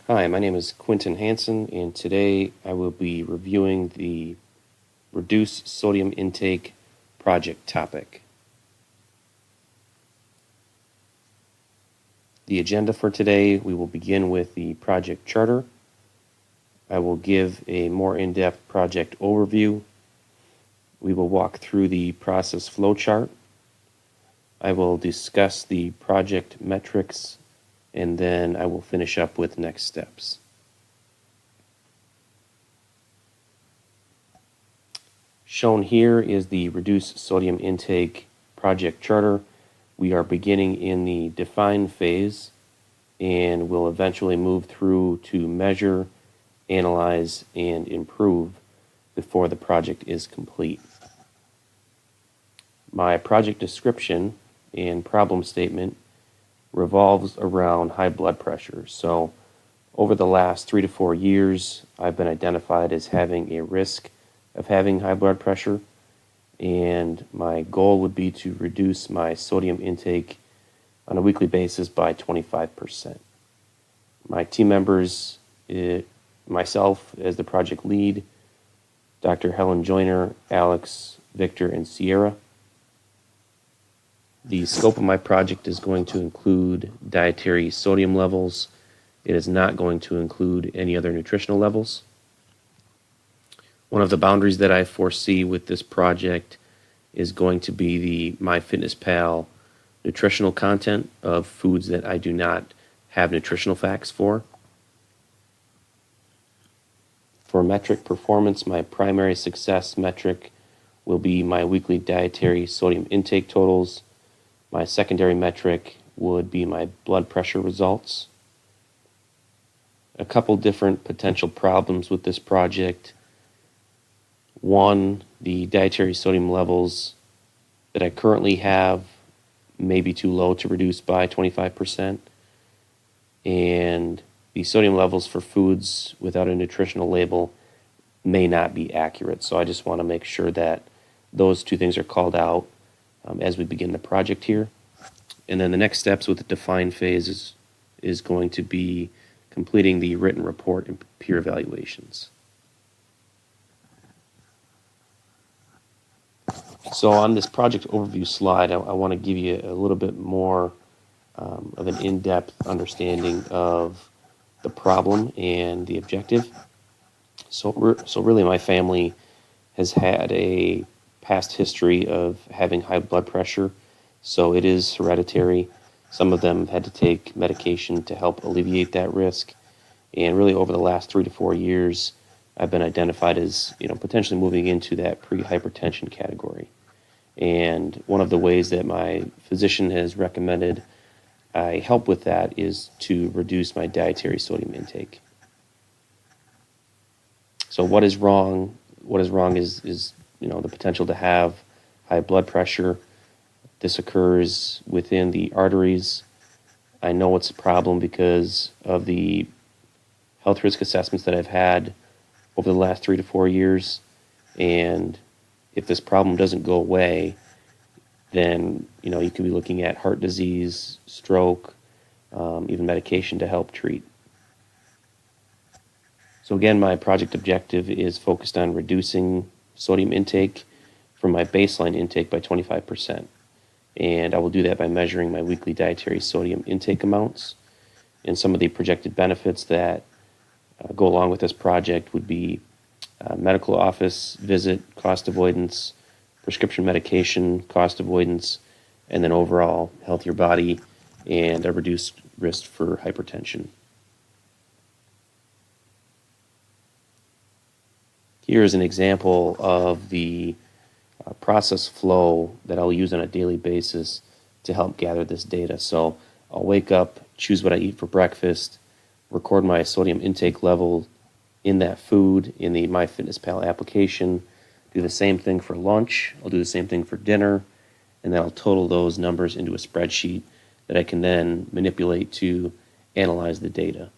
Hi, my name is QHanson, and today I will be reviewing the Reduce Sodium Intake project topic. The agenda for today, we will begin with the project charter. I will give a more in-depth project overview. We will walk through the process flowchart. I will discuss the project metrics, and then I will finish up with next steps. Shown here is the Reduce Sodium Intake project charter. We are beginning in the define phase and will eventually move through to measure, analyze, and improve before the project is complete. My project description and problem statement revolves around high blood pressure. So over the last 3 to 4 years, I've been identified as having a risk of having high blood pressure, and my goal would be to reduce my sodium intake on a weekly basis by 25%. My team members, myself as the project lead, Dr. Helen Joyner, Alex, Victor, and Sierra. The scope of my project is going to include dietary sodium levels. It is not going to include any other nutritional levels. One of the boundaries that I foresee with this project is going to be the MyFitnessPal nutritional content of foods that I do not have nutritional facts for. For metric performance, my primary success metric will be my weekly dietary sodium intake totals. My secondary metric would be my blood pressure results. A couple different potential problems with this project. One, the dietary sodium levels that I currently have may be too low to reduce by 25%, and the sodium levels for foods without a nutritional label may not be accurate. So I just want to make sure that those two things are called out as we begin the project here. And then the next steps with the define phase is going to be completing the written report and peer evaluations. So on this project overview slide, I want to give you a little bit more of an in-depth understanding of the problem and the objective. So really my family has had a past history of having high blood pressure, so it is hereditary. Some of them have had to take medication to help alleviate that risk, and really over the last 3 to 4 years, I've been identified as potentially moving into that pre-hypertension category. And one of the ways that my physician has recommended I help with that is to reduce my dietary sodium intake. So what is wrong? What is wrong is the potential to have high blood pressure. This occurs within the arteries. I know it's a problem because of the health risk assessments that I've had over the last 3 to 4 years, and if this problem doesn't go away, then you could be looking at heart disease, stroke, even medication to help treat. So again, my project objective is focused on reducing sodium intake from my baseline intake by 25%. And I will do that by measuring my weekly dietary sodium intake amounts. And some of the projected benefits that go along with this project would be medical office visit cost avoidance, prescription medication cost avoidance, and then overall healthier body and a reduced risk for hypertension. Here is an example of the process flow that I'll use on a daily basis to help gather this data. So I'll wake up, choose what I eat for breakfast, record my sodium intake level in that food in the MyFitnessPal application, do the same thing for lunch, I'll do the same thing for dinner, and then I'll total those numbers into a spreadsheet that I can then manipulate to analyze the data.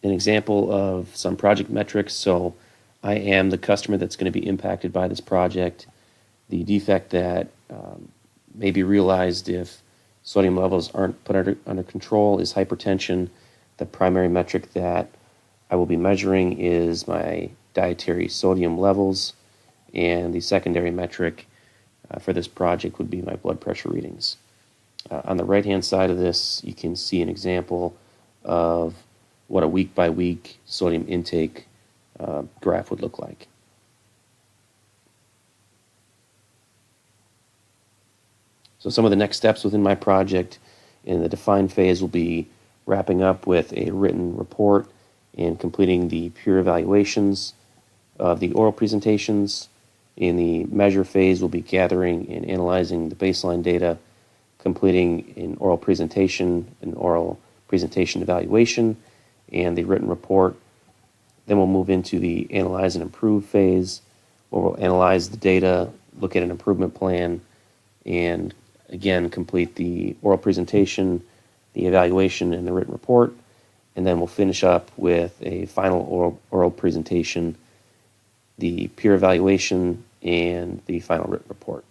An example of some project metrics. So I am the customer that's going to be impacted by this project. The defect that may be realized if sodium levels aren't put under control is hypertension. The primary metric that I will be measuring is my dietary sodium levels, and the secondary metric for this project would be my blood pressure readings. On the right-hand side of this, you can see an example of what a week-by-week sodium intake graph would look like. So some of the next steps within my project in the define phase will be wrapping up with a written report and completing the peer evaluations of the oral presentations. In the measure phase, we'll be gathering and analyzing the baseline data, completing an oral presentation evaluation, and the written report. Then we'll move into the analyze and improve phase, where we'll analyze the data, look at an improvement plan, and again complete the oral presentation, the evaluation, and the written report. And then we'll finish up with a final oral presentation, the peer evaluation, and the final written report.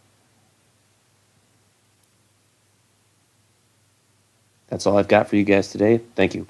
That's all I've got for you guys today. Thank you.